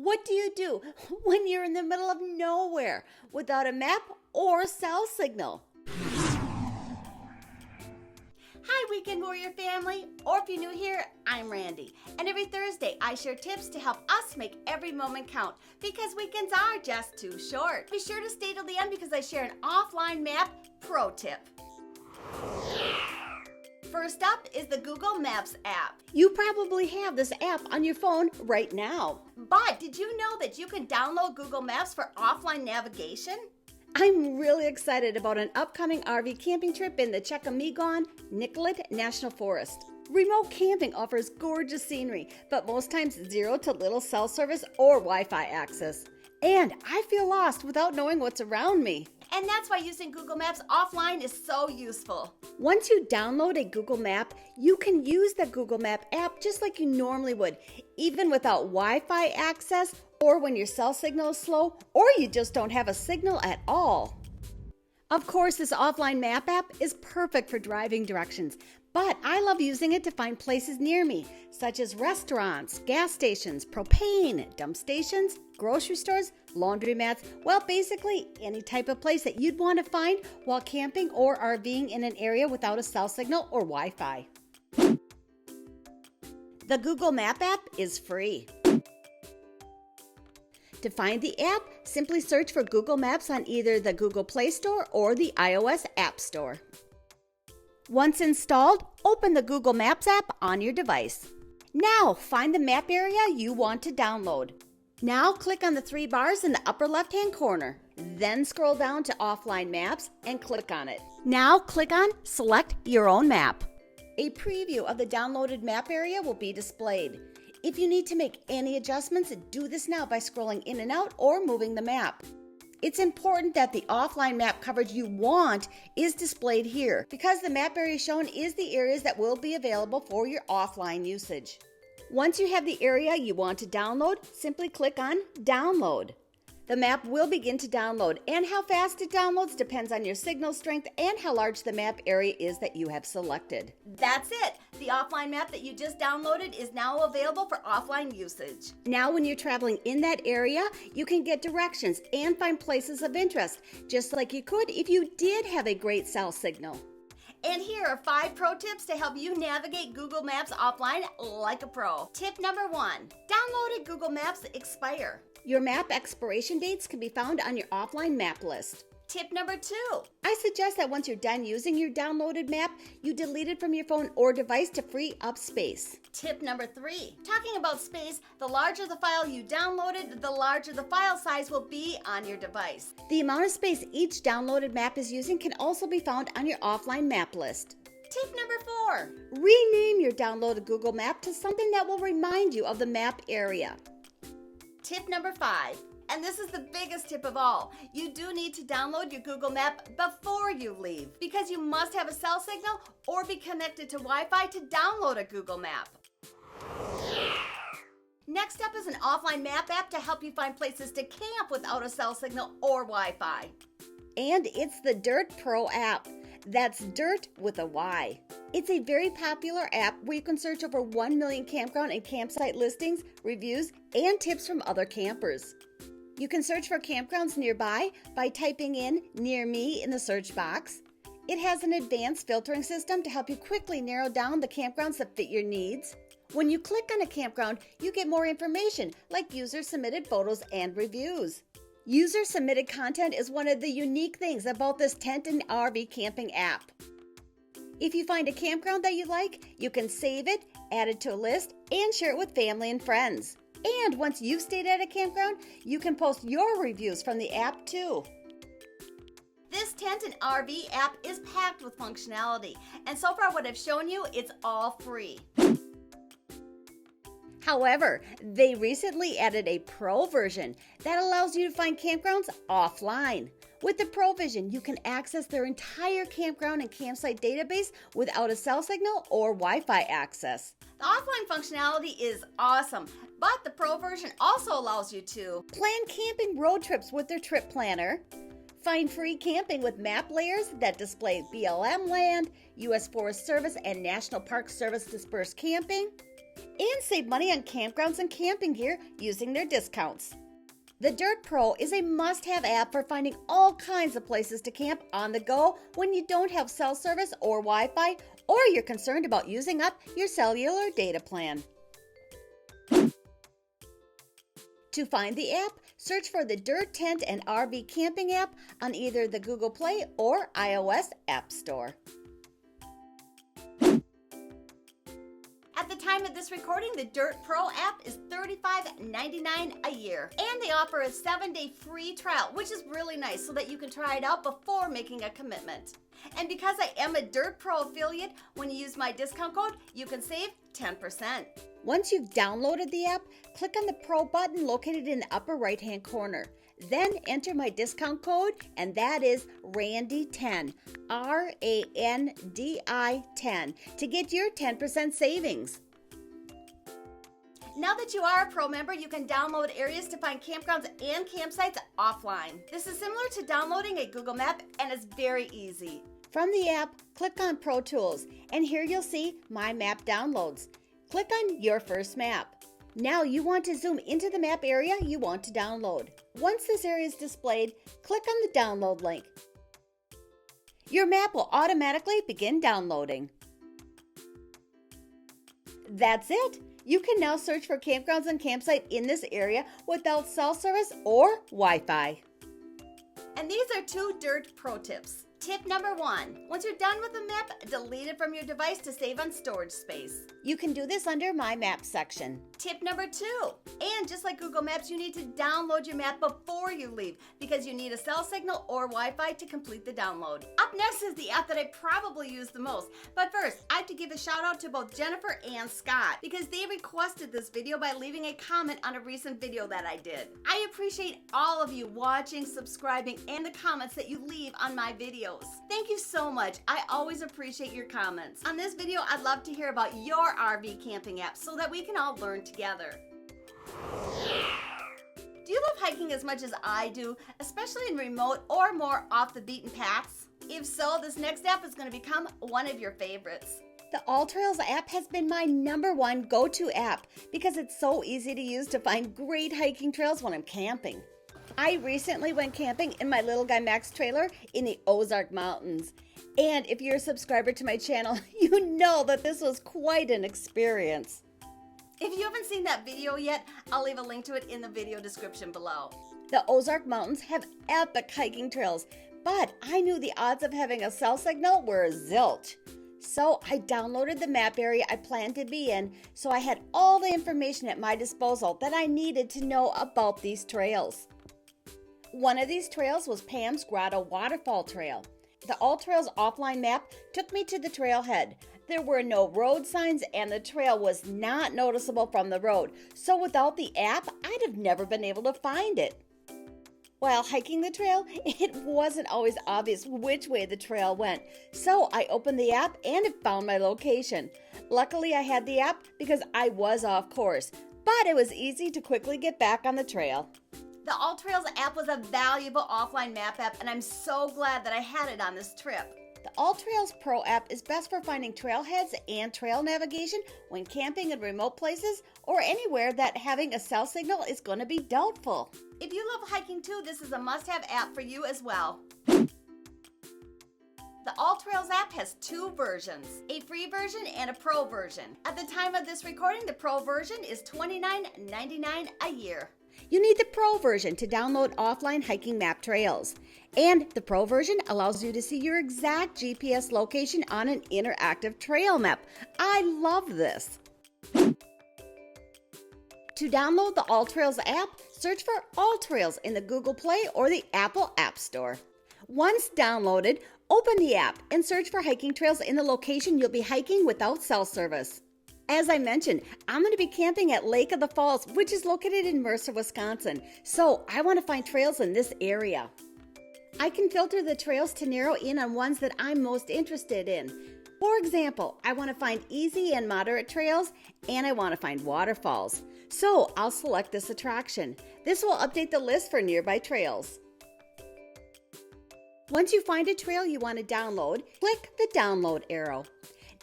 What do you do when you're in the middle of nowhere without a map or cell signal? Hi, Weekend Warrior family, or if you're new here, I'm Randy, and every Thursday I share tips to help us make every moment count because weekends are just too short. Be sure to stay till the end because I share an offline map pro tip. First up is the Google Maps app. You probably have this app on your phone right now. But did you know that you can download Google Maps for offline navigation? I'm really excited about an upcoming RV camping trip in the Chequamegon Nicolet National Forest. Remote camping offers gorgeous scenery, but most times zero to little cell service or Wi-Fi access. And I feel lost without knowing what's around me. And that's why using Google Maps offline is so useful. Once you download a Google Map, you can use the Google Map app just like you normally would, even without Wi-Fi access or when your cell signal is slow or you just don't have a signal at all. Of course, this offline map app is perfect for driving directions, but I love using it to find places near me, such as restaurants, gas stations, propane, dump stations, grocery stores, laundromats, well, basically any type of place that you'd want to find while camping or RVing in an area without a cell signal or Wi-Fi. The Google Map app is free. To find the app, simply search for Google Maps on either the Google Play Store or the iOS App Store. Once installed, open the Google Maps app on your device. Now, find the map area you want to download. Now, click on the three bars in the upper left-hand corner. Then scroll down to Offline Maps and click on it. Now, click on Select Your Own Map. A preview of the downloaded map area will be displayed. If you need to make any adjustments, do this now by scrolling in and out or moving the map. It's important that the offline map coverage you want is displayed here because the map area shown is the areas that will be available for your offline usage. Once you have the area you want to download, simply click on Download. The map will begin to download, and how fast it downloads depends on your signal strength and how large the map area is that you have selected. That's it! The offline map that you just downloaded is now available for offline usage. Now when you're traveling in that area, you can get directions and find places of interest, just like you could if you did have a great cell signal. And here are 5 pro tips to help you navigate Google Maps offline like a pro. Tip number 1, downloaded Google Maps expire. Your map expiration dates can be found on your offline map list. Tip number 2, I suggest that once you're done using your downloaded map, you delete it from your phone or device to free up space. Tip number 3, talking about space, the larger the file you downloaded, the larger the file size will be on your device. The amount of space each downloaded map is using can also be found on your offline map list. Tip number 4, rename your downloaded Google Map to something that will remind you of the map area. Tip number 5, and this is the biggest tip of all, you do need to download your Google Map before you leave because you must have a cell signal or be connected to Wi-Fi to download a Google Map. Next up is an offline map app to help you find places to camp without a cell signal or Wi-Fi. And it's the Dyrt Pro app. That's Dyrt with a Y. It's a very popular app where you can search over 1 million campground and campsite listings, reviews, and tips from other campers. You can search for campgrounds nearby by typing in "near me" in the search box. It has an advanced filtering system to help you quickly narrow down the campgrounds that fit your needs. When you click on a campground, you get more information like user-submitted photos and reviews. User-submitted content is one of the unique things about this tent and RV camping app. If you find a campground that you like, you can save it, add it to a list, and share it with family and friends. And once you've stayed at a campground, you can post your reviews from the app too. This tent and RV app is packed with functionality, and so far what I've shown you, it's all free. However, they recently added a Pro version that allows you to find campgrounds offline. With the Pro version, you can access their entire campground and campsite database without a cell signal or Wi-Fi access. The offline functionality is awesome, but the Pro version also allows you to plan camping road trips with their trip planner, find free camping with map layers that display BLM land, U.S. Forest Service and National Park Service dispersed camping, and save money on campgrounds and camping gear using their discounts. The Dyrt Pro is a must-have app for finding all kinds of places to camp on the go when you don't have cell service or Wi-Fi, or you're concerned about using up your cellular data plan. To find the app, search for the Dyrt Tent and RV Camping app on either the Google Play or iOS App Store. At the time of this recording, the Dyrt Pro app is $35.99 a year. And they offer a 7-day free trial, which is really nice so that you can try it out before making a commitment. And because I am a Dyrt Pro affiliate, when you use my discount code, you can save 10%. Once you've downloaded the app, click on the Pro button located in the upper right-hand corner. Then enter my discount code, and that is RANDI10, R-A-N-D-I 10, to get your 10% savings. Now that you are a Pro member, you can download areas to find campgrounds and campsites offline. This is similar to downloading a Google map, and it's very easy. From the app, click on Pro Tools, and here you'll see My Map Downloads. Click on Your First Map. Now you want to zoom into the map area you want to download. Once this area is displayed, click on the download link. Your map will automatically begin downloading. That's it! You can now search for campgrounds and campsite in this area without cell service or Wi-Fi. And these are 2 Dyrt Pro tips. Tip number 1, once you're done with the map, delete it from your device to save on storage space. You can do this under My Map section. Tip number 2, and just like Google Maps, you need to download your map before you leave because you need a cell signal or Wi-Fi to complete the download. Up next is the app that I probably use the most. But first, I have to give a shout out to both Jennifer and Scott because they requested this video by leaving a comment on a recent video that I did. I appreciate all of you watching, subscribing, and the comments that you leave on my videos. Thank you so much. I always appreciate your comments. On this video, I'd love to hear about your RV camping app so that we can all learn together. Do you love hiking as much as I do, especially in remote or more off the beaten paths? If so, this next app is going to become one of your favorites. The AllTrails app has been my #1 go-to app because it's so easy to use to find great hiking trails when I'm camping. I recently went camping in my Little Guy Max trailer in the Ozark Mountains. And if you're a subscriber to my channel, you know that this was quite an experience. If you haven't seen that video yet, I'll leave a link to it in the video description below. The Ozark Mountains have epic hiking trails, but I knew the odds of having a cell signal were zilch. So I downloaded the map area I planned to be in, so I had all the information at my disposal that I needed to know about these trails. One of these trails was Pam's Grotto Waterfall Trail. The AllTrails offline map took me to the trailhead. There were no road signs and the trail was not noticeable from the road, so without the app, I'd have never been able to find it. While hiking the trail, it wasn't always obvious which way the trail went, so I opened the app and it found my location. Luckily, I had the app because I was off course, but it was easy to quickly get back on the trail. The AllTrails app was a valuable offline map app, and I'm so glad that I had it on this trip. The AllTrails Pro app is best for finding trailheads and trail navigation when camping in remote places or anywhere that having a cell signal is going to be doubtful. If you love hiking too, this is a must-have app for you as well. The AllTrails app has 2 versions, a free version and a pro version. At the time of this recording, the pro version is $29.99 a year. You need the Pro version to download offline hiking map trails. And the Pro version allows you to see your exact GPS location on an interactive trail map. I love this. To download the AllTrails app, search for AllTrails in the Google Play or the Apple App Store. Once downloaded, open the app and search for hiking trails in the location you'll be hiking without cell service. As I mentioned, I'm going to be camping at Lake of the Falls, which is located in Mercer, Wisconsin, so I want to find trails in this area. I can filter the trails to narrow in on ones that I'm most interested in. For example, I want to find easy and moderate trails, and I want to find waterfalls. So I'll select this attraction. This will update the list for nearby trails. Once you find a trail you want to download, click the download arrow.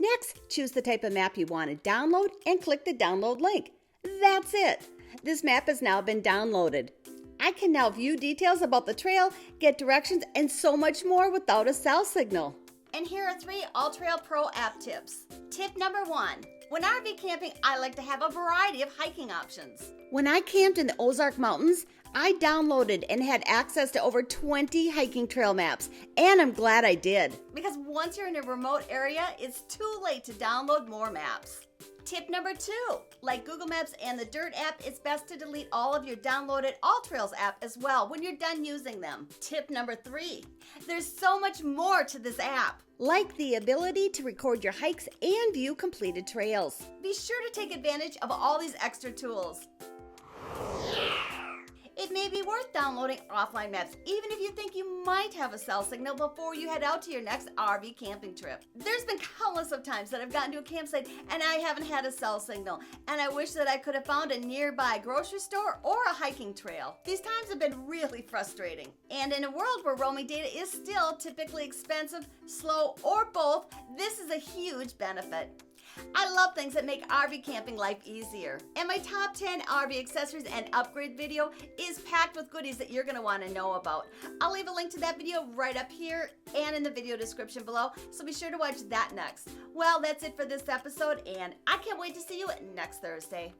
Next, choose the type of map you want to download and click the download link. That's it. This map has now been downloaded. I can now view details about the trail, get directions, and so much more without a cell signal. And here are 3 AllTrails Pro app tips. Tip number 1. When RV camping, I like to have a variety of hiking options. When I camped in the Ozark Mountains, I downloaded and had access to over 20 hiking trail maps, and I'm glad I did. Because once you're in a remote area, it's too late to download more maps. Tip number 2, like Google Maps and the Dyrt app, it's best to delete all of your downloaded AllTrails app as well when you're done using them. Tip number 3, there's so much more to this app, like the ability to record your hikes and view completed trails. Be sure to take advantage of all these extra tools. It may be worth downloading offline maps, even if you think you might have a cell signal before you head out to your next RV camping trip. There's been countless of times that I've gotten to a campsite and I haven't had a cell signal, and I wish that I could have found a nearby grocery store or a hiking trail. These times have been really frustrating. And in a world where roaming data is still typically expensive, slow, or both, this is a huge benefit. I love things that make RV camping life easier. And my top 10 RV accessories and upgrade video is packed with goodies that you're going to want to know about. I'll leave a link to that video right up here and in the video description below, so be sure to watch that next. Well, that's it for this episode, and I can't wait to see you next Thursday.